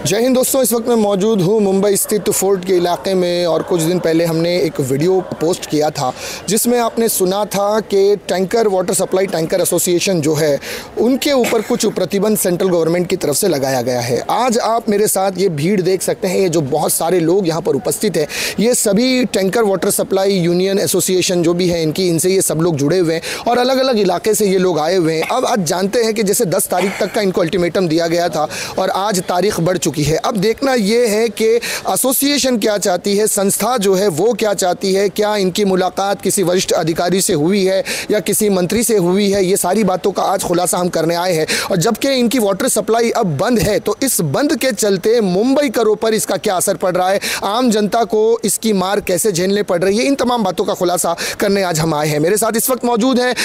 जय हिंद दोस्तों, इस वक्त मैं मौजूद हूँ मुंबई स्थित फोर्ट के इलाके में और कुछ दिन पहले हमने एक वीडियो पोस्ट किया था जिसमें आपने सुना था कि tanker water supply tanker association जो है उनके ऊपर कुछ प्रतिबंध सेंट्रल गवर्नमेंट की तरफ से लगाया गया है। आज आप मेरे साथ ये भीड़ देख सकते हैं, ये जो बहुत सारे लोग यहाँ पर उपस्थित हैं, ये सभी tanker water supply union association जो भी है इनकी, इनसे ये सब लोग जुड़े हुए हैं और अलग अलग इलाके से ये लोग आए हुए हैं। अब आज जानते हैं कि जैसे 10 तारीख तक का इनको अल्टीमेटम दिया गया था और आज तारीख बढ़ चुकी है। अब देखना ये है कि एसोसिएशन क्या चाहती है, संस्था जो है वो क्या चाहती है, क्या इनकी मुलाकात किसी वरिष्ठ अधिकारी से हुई है या किसी मंत्री से हुई है, ये सारी बातों का आज खुलासा हम करने आए हैं। और जबकि इनकी वाटर सप्लाई अब बंद है तो इस बंद के चलते मुंबई करों पर इसका क्या असर पड़ रहा है, आम जनता को इसकी मार कैसे झेलने पड़ रही है, इन तमाम बातों का खुलासा करने आज हम आए हैं। मेरे साथ इस वक्त मौजूद हैं,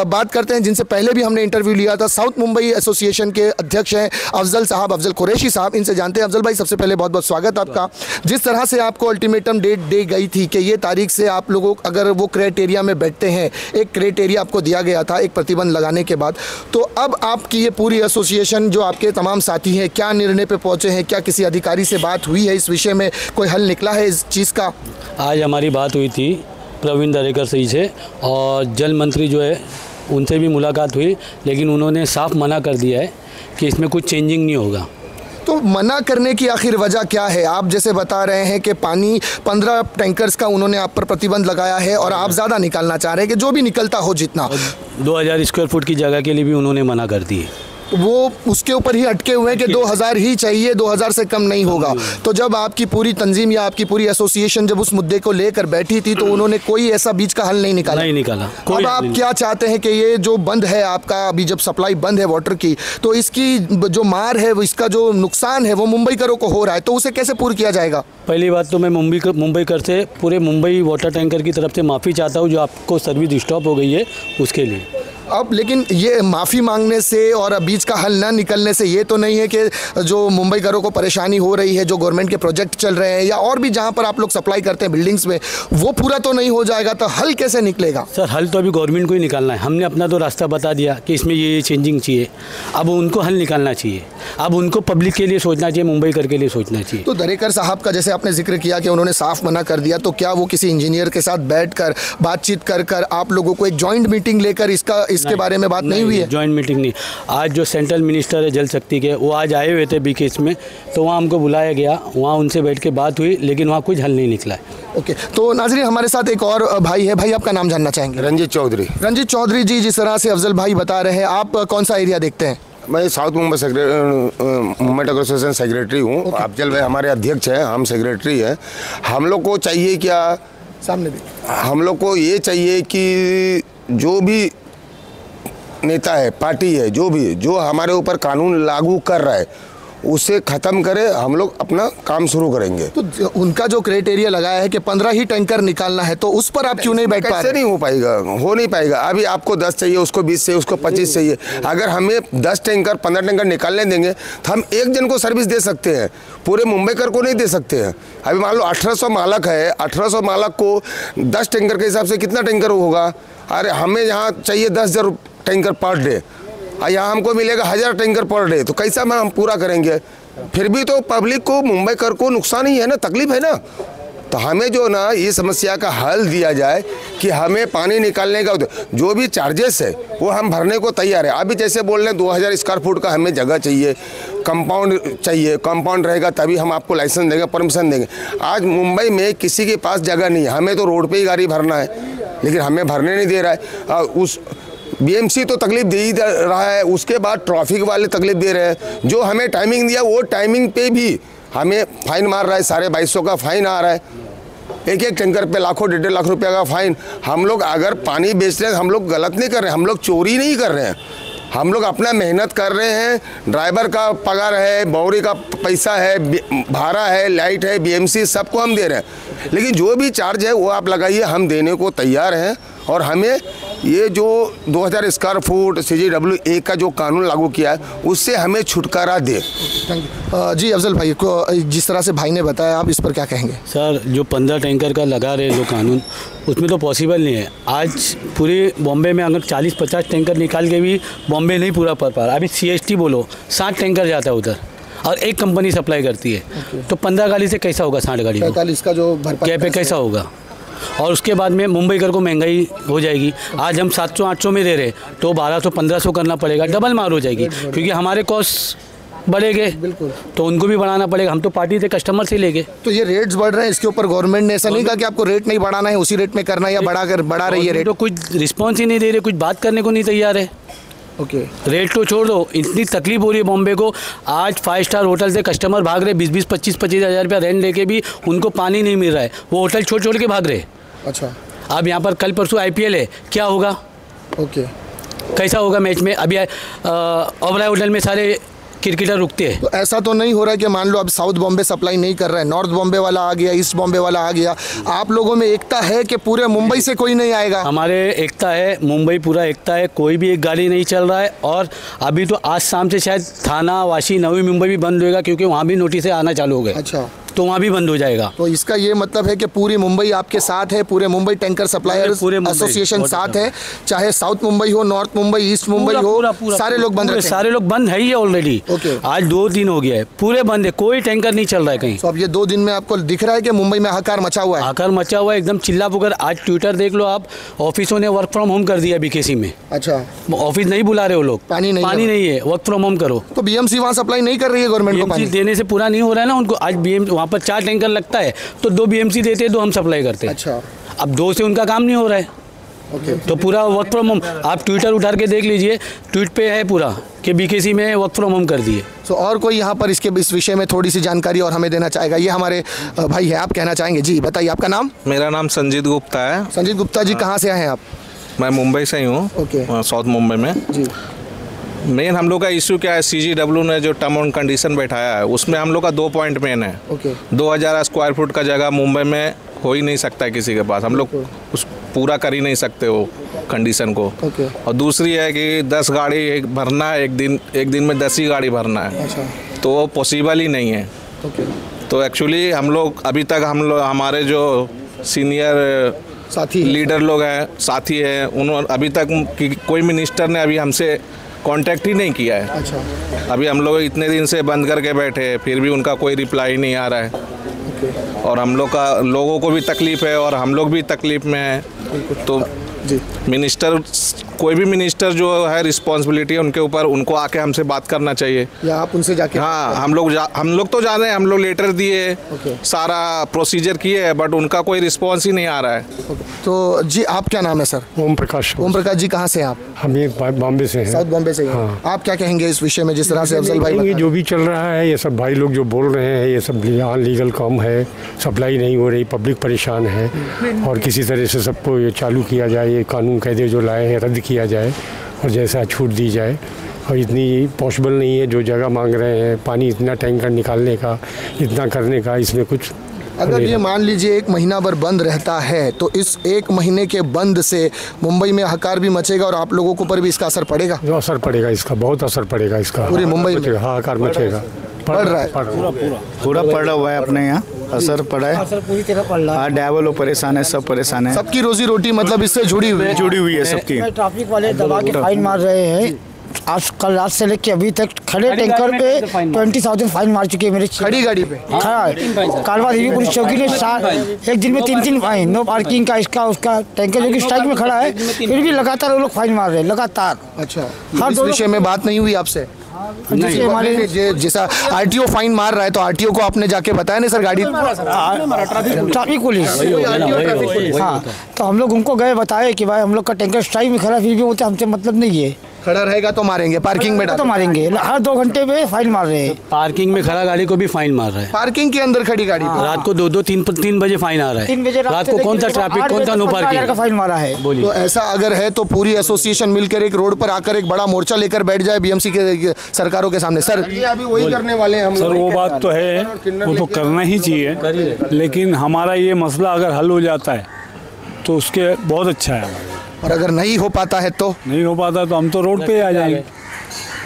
बात करते हैं जिनसे पहले भी हमने इंटरव्यू लिया था, साउथ मुंबई एसोसिएशन के अध्यक्ष हैं अफजल साहब, अफजल कुरैशी साहब, इनसे जानते हैं। अफजल भाई, सबसे पहले बहुत बहुत स्वागत आपका। जिस तरह से आपको अल्टीमेटम डेट दी गई थी कि ये तारीख से आप लोगों अगर वो क्राइटेरिया में बैठते हैं, एक क्राइटेरिया आपको दिया गया था एक प्रतिबंध लगाने के बाद, तो अब आपकी ये पूरी एसोसिएशन जो आपके तमाम साथी हैं क्या निर्णय पे पहुंचे हैं, क्या किसी अधिकारी से बात हुई है इस विषय में, कोई हल निकला है इस चीज़ का? आज हमारी बात हुई थी प्रवीण दरेकर जी से और जल मंत्री जो है उनसे भी मुलाकात हुई, लेकिन उन्होंने साफ मना कर दिया है कि इसमें कुछ चेंजिंग नहीं होगा। तो मना करने की आखिर वजह क्या है? आप जैसे बता रहे हैं कि पानी 15 टैंकर्स का उन्होंने आप पर प्रतिबंध लगाया है और आप ज़्यादा निकालना चाह रहे हैं कि जो भी निकलता हो जितना, 2000 स्क्वायर फुट की जगह के लिए भी उन्होंने मना कर दी है। वो उसके ऊपर ही अटके हुए हैं कि 2000 ही चाहिए, 2000 से कम नहीं होगा। तो जब आपकी पूरी तंजीम या आपकी पूरी एसोसिएशन जब उस मुद्दे को लेकर बैठी थी तो उन्होंने कोई ऐसा बीच का हल नहीं निकाला? अब आप क्या चाहते हैं कि ये जो बंद है आपका, अभी जब सप्लाई बंद है वाटर की, तो इसकी जो मार है, इसका जो नुकसान है वो मुंबई करों को हो रहा है, तो उसे कैसे पूरा किया जाएगा? पहली बात तो मैं मुंबई कर से पूरे मुंबई वाटर टैंकर की तरफ से माफ़ी चाहता हूँ जो आपको सर्विस डिस्टर्ब हो गई है उसके लिए। अब लेकिन ये माफ़ी मांगने से और बीच का हल ना निकलने से ये तो नहीं है कि जो मुंबई करों को परेशानी हो रही है, जो गवर्नमेंट के प्रोजेक्ट चल रहे हैं या और भी जहाँ पर आप लोग सप्लाई करते हैं बिल्डिंग्स में, वो पूरा तो नहीं हो जाएगा, तो हल कैसे निकलेगा? सर, हल तो अभी गवर्नमेंट को ही निकालना है। हमने अपना तो रास्ता बता दिया कि इसमें ये चेंजिंग चाहिए, अब उनको हल निकालना चाहिए, अब उनको पब्लिक के लिए सोचना चाहिए, मुंबई कर के लिए सोचना चाहिए। तो दरेकर साहब का जैसे आपने जिक्र किया कि उन्होंने साफ मना कर दिया, तो क्या वो किसी इंजीनियर के साथ बैठकर बातचीत कर आप लोगों को एक जॉइंट मीटिंग लेकर इसके बारे में बात नहीं हुई है? जॉइंट मीटिंग नहीं। आज जो सेंट्रल मिनिस्टर है जल शक्ति के, वो आज आए हुए थे बीकेएस में, तो वहाँ हमको बुलाया गया, वहाँ उनसे बैठ के बात हुई, लेकिन वहाँ कुछ हल नहीं निकला है। ओके, तो नाज़रीन हमारे साथ एक और भाई है। भाई, आपका नाम जानना चाहेंगे? रंजीत चौधरी। रंजीत चौधरी जी, जिस तरह से अफजल भाई बता रहे हैं, आप कौन सा एरिया देखते हैं? मैं south Mumbai tanker association secretary हूँ। अफजल भाई हमारे अध्यक्ष हैं, हम सेक्रेटरी हैं। हम लोग को चाहिए क्या, सामने भी हम लोग को ये चाहिए कि जो भी नेता है, पार्टी है, जो हमारे ऊपर कानून लागू कर रहा है उसे ख़त्म करे, हम लोग अपना काम शुरू करेंगे। तो उनका जो क्राइटेरिया लगाया है कि 15 ही टैंकर निकालना है, तो उस पर आप क्यों नहीं बैठ पा रहे? कैसे नहीं हो नहीं पाएगा। अभी आपको 10 चाहिए, उसको 20 चाहिए, उसको 25 चाहिए। अगर हमें 10 टैंकर 15 टैंकर निकालने देंगे तो हम एक जन को सर्विस दे सकते हैं, पूरे मुंबई कर को नहीं दे सकते हैं। अभी मान लो 1800 मालक है, 1800 मालक को 10 टैंकर के हिसाब से कितना टैंकर होगा? अरे हमें यहाँ चाहिए 10,000 टैंकर पर डे, यहाँ हमको मिलेगा 1000 टैंकर पर डे, तो कैसा हम पूरा करेंगे? फिर भी तो पब्लिक को, मुंबई कर को नुकसान ही है ना, तकलीफ है ना। तो हमें जो ना ये समस्या का हल दिया जाए कि हमें पानी निकालने का जो भी चार्जेस है वो हम भरने को तैयार है। अभी जैसे बोल रहे हैं 2000 स्क्वायर फुट का हमें जगह चाहिए, कंपाउंड चाहिए, कंपाउंड रहेगा तभी हम आपको लाइसेंस देंगे, परमिशन देंगे। आज मुंबई में किसी के पास जगह नहीं है, हमें तो रोड पे ही गाड़ी भरना है, लेकिन हमें भरने नहीं दे रहा है। उस बीएमसी तो तकलीफ दे ही रहा है, उसके बाद ट्रैफिक वाले तकलीफ दे रहे हैं। जो हमें टाइमिंग दिया वो टाइमिंग पे भी हमें फाइन मार रहा है, 2250 का फाइन आ रहा है, एक टैंकर पे लाखों 1.5 लाख रुपया का फाइन। हम लोग अगर पानी बेच रहे हैं, हम लोग गलत नहीं कर रहे हैं, हम लोग चोरी नहीं कर रहे हैं, हम लोग अपना मेहनत कर रहे हैं। ड्राइवर का पगार है, बौरी का पैसा है, भाड़ा है, लाइट है, बीएमसी सबको हम दे रहे हैं, लेकिन जो भी चार्ज है वो आप लगाइए, हम देने को तैयार हैं। और हमें ये जो 2000 स्क्वायर फुट CGW1 का जो कानून लागू किया है उससे हमें छुटकारा दे। जी अफजल भाई को जिस तरह से भाई ने बताया, आप इस पर क्या कहेंगे? सर, जो 15 टैंकर का लगा रहे जो कानून, उसमें तो पॉसिबल नहीं है। आज पूरे बॉम्बे में अगर 40-50 टैंकर निकाल के भी बॉम्बे नहीं पूरा कर पा रहा। अभी CST बोलो 60 टैंकर जाता है उधर, और एक कंपनी सप्लाई करती है, तो 15 गाड़ी से कैसा होगा 60 गाड़ी को? 45 का जो भरपाई क्या पे कैसा होगा? और उसके बाद में मुंबईकर को महंगाई हो जाएगी। आज हम 700-800 में दे रहे, तो 1200-1500 करना पड़ेगा, डबल मार हो जाएगी, क्योंकि हमारे कॉस्ट बढ़ेंगे, बिल्कुल, तो उनको भी बढ़ाना पड़ेगा। हम तो पार्टी से कस्टमर से लेंगे। तो ये रेट्स बढ़ रहे हैं, इसके ऊपर गवर्नमेंट ने ऐसा नहीं कहा कि आपको रेट नहीं बढ़ाना है, उसी रेट में करना है या बढ़ा रही है रेट? तो कुछ रिस्पॉन्स ही नहीं दे रहे, कुछ बात करने को नहीं तैयार है। ओके, रेट तो छोड़ दो, इतनी तकलीफ हो रही है बॉम्बे को। आज 5 स्टार होटल से कस्टमर भाग रहे, 20-20, 25-25 हज़ार रुपया रेंट लेके भी उनको पानी नहीं मिल रहा है, वो होटल छोड़ के भाग रहे। अच्छा, अब यहाँ पर कल परसों IPL है, क्या होगा? ओके, कैसा होगा मैच में? अभी ओबराय होटल में सारे क्रिकेटर रुकते हैं। तो ऐसा तो नहीं हो रहा है कि मान लो अब साउथ बॉम्बे सप्लाई नहीं कर रहा है, नॉर्थ बॉम्बे वाला आ गया, ईस्ट बॉम्बे वाला आ गया, आप लोगों में एकता है कि पूरे मुंबई से कोई नहीं आएगा? हमारे एकता है, मुंबई पूरा एकता है, कोई भी एक गाड़ी नहीं चल रहा है। और अभी तो आज शाम से शायद थाना, वाशी, नवी मुंबई भी बंद होएगा, क्योंकि वहाँ भी नोटिस आना चालू हो गए। अच्छा, तो वहाँ भी बंद हो जाएगा। तो इसका ये मतलब है कि पूरी मुंबई आपके साथ है, पूरे मुंबई टैंकर सप्लायर्स एसोसिएशन साथ है, चाहे साउथ मुंबई हो, नॉर्थ मुंबई, ईस्ट मुंबई हो, सारे लोग बंद रहते हैं? सारे लोग बंद है ही ऑलरेडी। आज 2 दिन हो गया है, पूरे बंद है, कोई टैंकर नहीं चल रहा है कहीं। तो अब ये 2 दिन में आपको दिख रहा है कि मुंबई में हाहाकार मचा हुआ है? हाहाकार मचा हुआ है, एकदम चिल्ला पुकार। आज ट्विटर देख लो आप, ऑफिसों ने वर्क फ्रॉम होम कर दिया BKC में। अच्छा, ऑफिस नहीं बुला रहे वो लोग, पानी नहीं है, वर्क फ्रॉम होम करो। तो BMC वहाँ सप्लाई नहीं कर रही है गवर्नमेंट को पानी? देने से पूरा नहीं हो रहा है ना उनको। आज वहाँ पर 4 टैंकर लगता है, तो 2 BMC देते हैं, 2 हम सप्लाई करते हैं। अच्छा, अब 2 से उनका काम नहीं हो रहा है। ओके, तो पूरा वर्क फ्रॉम होम, आप ट्विटर उठा के देख लीजिए, ट्वीट पे है पूरा कि BKC में वर्क फ्रॉम होम कर दिए। तो और कोई यहाँ पर इस विषय में थोड़ी सी जानकारी और हमें देना चाहेगा? ये हमारे भाई है, आप कहना चाहेंगे? जी बताइए, आपका नाम? मेरा नाम संजीत गुप्ता है। संजीत गुप्ता जी, कहाँ से आए हैं आप? मैं मुंबई से ही हूँ। ओके, साउथ मुंबई में। जी, मेन हम लोग का इशू क्या है, CGW ने जो टर्म एंड कंडीशन बैठाया है, उसमें हम लोग का 2 पॉइंट मेन है। ओके, 2000 स्क्वायर फुट का जगह मुंबई में हो ही नहीं सकता है किसी के पास, हम लोग उस पूरा कर ही नहीं सकते वो कंडीशन को। ओके, और दूसरी है कि 10 गाड़ी भरना है, एक दिन में 10 ही गाड़ी भरना है। अच्छा, तो वो पॉसिबल ही नहीं है। ओके, तो एक्चुअली हम लोग अभी तक हमारे जो सीनियर साथी लीडर लोग हैं, साथी हैं, उन्होंने अभी तक कोई मिनिस्टर ने अभी हमसे कांटेक्ट ही नहीं किया है। अच्छा, अभी हम लोग इतने दिन से बंद करके बैठे, फिर भी उनका कोई रिप्लाई नहीं आ रहा है। ओके, और हम लोगों को भी तकलीफ है और हम लोग भी तकलीफ में हैं। तो जी, मिनिस्टर, कोई भी मिनिस्टर जो है, रिस्पॉन्सिबिलिटी है उनके ऊपर, उनको आके हमसे बात करना चाहिए, या आप उनसे जाके? हाँ, हम लोग तो जाने हैं, हम लोग लेटर दिए, सारा प्रोसीजर किए, बट उनका कोई रिस्पॉन्स ही नहीं आ रहा है। तो जी, आप क्या नाम है सर? ओम प्रकाश। ओम प्रकाश जी, कहाँ से हैं आप? हम ये बॉम्बे से हैं। साउथ बॉम्बे से? हाँ। आप क्या कहेंगे इस विषय में, जिस तरह से अफजल भाई ये जो भी चल रहा है, ये सब भाई लोग जो बोल रहे हैं, ये सब लीगल काम है, सप्लाई नहीं हो रही, पब्लिक परेशान है, और किसी तरह से सबको ये चालू किया जाए, ये कानून कायदे जो लाए हैं रद्द किया जाए और जैसा छूट दी जाए। और इतनी पॉसिबल नहीं है, जो जगह मांग रहे हैं, पानी इतना टैंकर निकालने का, इतना करने का, इसमें कुछ। अगर ये मान लीजिए 1 महीना भर बंद रहता है, तो इस 1 महीने के बंद से मुंबई में हाहाकार भी मचेगा और आप लोगों के ऊपर भी इसका असर पड़ेगा? जो असर पड़ेगा इसका, बहुत असर पड़ेगा इसका, पूरी मुंबई में हाहाकार मचेगा। पड़ रहा है, पूरा पड़ा हुआ है अपने यहाँ, असर पड़ा है, असर पूरी तरह पड़ रहा है। ड्राइवर लोग परेशान है, सब परेशान है, सबकी रोजी रोटी मतलब इससे जुड़ी हुई है सबकी। ट्रैफिक वाले दबा के फाइन मार रहे हैं। आज कल रात से लेके अभी तक खड़े टैंकर पे 20,000 फाइन मार चुके हैं मेरे खड़ी गाड़ी पे। खड़ा है कालवा देवी पुलिस चौकी ने एक दिन में 3 फाइन, नो पार्किंग का, इसका उसका। टैंकर जो कि स्ट्राइक में खड़ा है, फिर भी लगातार वो लोग फाइन मार रहे हैं, लगातार। अच्छा, इस विषय में बात नहीं हुई आपसे? जैसे हमारे जैसा RTO फाइन मार रहा है, तो RTO को आपने जाके बताया नहीं सर? गाड़ी ट्रैफिक पुलिस, हाँ, तो हम लोग उनको गए, बताए कि भाई हम लोग का टैंकर स्ट्राइक में खड़ा, फिर भी बोलते हमसे मतलब नहीं है, खड़ा रहेगा तो मारेंगे, पार्किंग में तो मारेंगे। हर 2 घंटे में फाइन मार रहे हैं। पार्किंग में खड़ा गाड़ी को भी फाइन मार रहा है, पार्किंग के अंदर खड़ी गाड़ी पे। रात को 2-3 बजे फाइन आ रहा है। 3 बजे रात को कौन सा ट्रैफिक, कौन सा नो पार्किंग का फाइन मारा है? तो ऐसा अगर है तो पूरी एसोसिएशन मिलकर एक रोड पर आकर एक बड़ा मोर्चा लेकर बैठ जाए BMC के सरकारों के सामने। सर ये अभी वही करने वाले हैं हम सर, वो बात तो है, वो तो करना ही चाहिए, लेकिन हमारा ये मसला अगर हल हो जाता है तो उसके बहुत अच्छा है। और अगर नहीं हो पाता है तो? नहीं हो पाता तो हम तो रोड पे आ जाएंगे।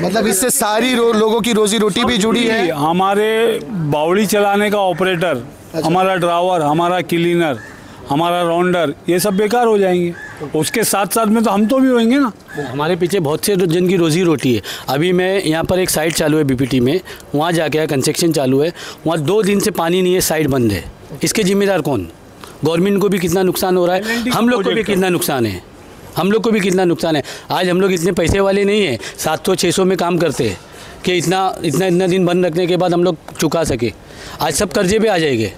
मतलब इससे सारी लोगों की रोजी रोटी भी जुड़ी है। हमारे बावड़ी चलाने का ऑपरेटर, हमारा ड्राइवर, हमारा क्लीनर, हमारा राउंडर, ये सब बेकार हो जाएंगे। उसके साथ साथ में तो हम तो भी होंगे ना। हमारे पीछे बहुत से जन की रोजी रोटी है। अभी मैं यहाँ पर एक साइट चालू है बीपीटी में, वहाँ जाके कंस्ट्रक्शन चालू है, वहाँ 2 दिन से पानी नहीं है, साइट बंद है। इसके जिम्मेदार कौन? गवर्नमेंट को भी कितना नुकसान हो रहा है, हम लोग को भी कितना नुकसान है, आज हम लोग इतने पैसे वाले नहीं हैं 700-600 में काम करते हैं कि इतना दिन बंद रखने के बाद हम लोग चुका सके। आज सब कर्जे पे आ जाएंगे।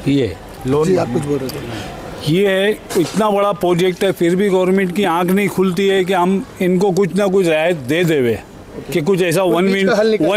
ये लोन आप कुछ बोल रहे थे? ये है इतना बड़ा प्रोजेक्ट है, फिर भी गवर्नमेंट की आंख नहीं खुलती है कि हम इनको कुछ ना कुछ राहत दे देवे, कि कुछ ऐसा वन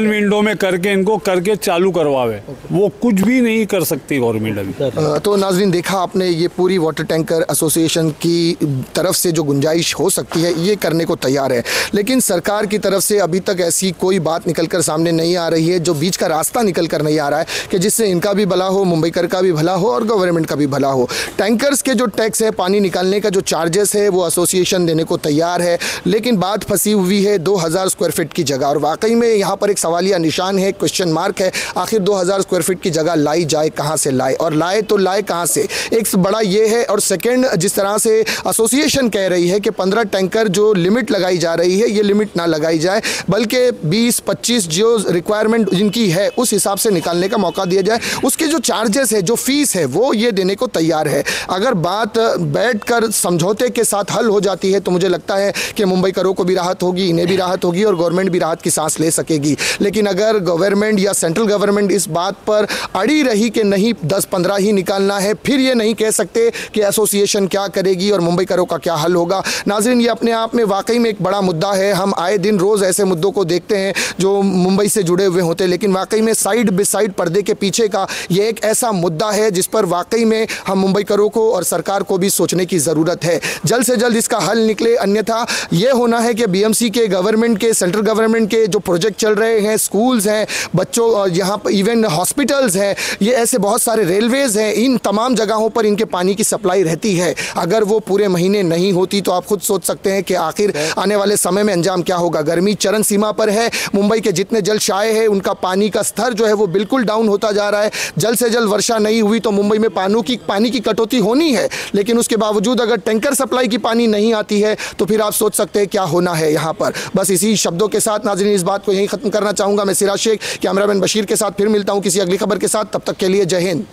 विंडो में करके इनको करके चालू करवावे। वो कुछ भी नहीं कर सकती गवर्नमेंट अभी। तो नाजरीन, देखा आपने, ये पूरी वाटर टैंकर एसोसिएशन की तरफ से जो गुंजाइश हो सकती है ये करने को तैयार है, लेकिन सरकार की तरफ से अभी तक ऐसी कोई बात निकल कर सामने नहीं आ रही है, जो बीच का रास्ता निकल कर नहीं आ रहा है कि जिससे इनका भी भला हो, मुंबईकर का भी भला हो और गवर्नमेंट का भी भला हो। टैंकर्स के जो टैक्स है, पानी निकालने का जो चार्जेस है, वो एसोसिएशन देने को तैयार है, लेकिन बात फंसी हुई है 2000 स्क्वायर फीट की जगह। और वाकई में यहाँ पर एक सवालिया निशान है, क्वेश्चन मार्क है, आखिर 2000 स्क्वायर फीट की जगह लाई जाए कहाँ से लाए, और लाए तो लाए कहाँ से? एक बड़ा ये है। और सेकंड, जिस तरह से एसोसिएशन कह रही है कि 15 टैंकर जो लिमिट लगाई जा रही है, ये लिमिट ना लगाई जाए, बल्कि 20-25 जो रिक्वायरमेंट जिनकी है उस हिसाब से निकालने का मौका दिया जाए। उसके जो चार्जेस है, जो फीस है, वो ये देने को तैयार है। अगर बात बैठकर समझौते के साथ हल हो जाती है तो मुझे लगता है कि मुंबईकरों को भी राहत होगी, इन्हें भी राहत होगी और गवर्नमेंट भी राहत की सांस ले सकेगी। लेकिन अगर गवर्नमेंट या सेंट्रल गवर्नमेंट इस बात पर अड़ी रही कि नहीं 10-15 ही निकालना है, फिर ये नहीं कह सकते कि एसोसिएशन क्या करेगी और मुंबईकरों का क्या हल होगा। नाज़रीन, ये अपने आप में वाकई में एक बड़ा मुद्दा है। हम आए दिन रोज़ ऐसे मुद्दों को देखते हैं जो मुंबई से जुड़े हुए होते हैं, लेकिन वाकई में साइड बाय साइड पर्दे के पीछे का ये एक ऐसा मुद्दा है जिस पर वाकई में हम मुंबईकरों को और सरकार को भी सोचने की ज़रूरत है। जल्द से जल्द इसका हल निकले, अन्यथा ये होना है कि बीएमसी के, गवर्नमेंट के, सेंट्रल गवर्नमेंट के जो प्रोजेक्ट चल रहे हैं, स्कूल्स हैं, बच्चों यहाँ पर इवन हॉस्पिटल्स हैं, ये ऐसे बहुत सारे रेलवेज़ हैं, इन तमाम जगहों पर इनके पानी की सप्लाई रहती है। अगर वो पूरे महीने नहीं होती तो आप खुद सोच सकते हैं कि आखिर आने वाले समय में अंजाम क्या होगा। गर्मी चरम सीमा पर है। मुंबई के जितने जलशाये हैं उनका पानी का स्तर जो है वो बिल्कुल डाउन होता जा रहा है। जल्द से जल्द वर्षा नहीं हुई तो मुंबई में पानी की कटौती होनी है, लेकिन उसके बावजूद अगर टैंकर सप्लाई की पानी नहीं आती है तो फिर आप सोच सकते हैं क्या होना है यहाँ पर। बस इसी शब्दों के साथ नाज़रीन इस बात को यहीं ख़त्म करना चाहूँगा। मैं सिराज शेख, कैमरामैन बशीर के साथ फिर मिलता हूँ किसी अगली खबर के साथ। तब तक के लिए जय हिंद।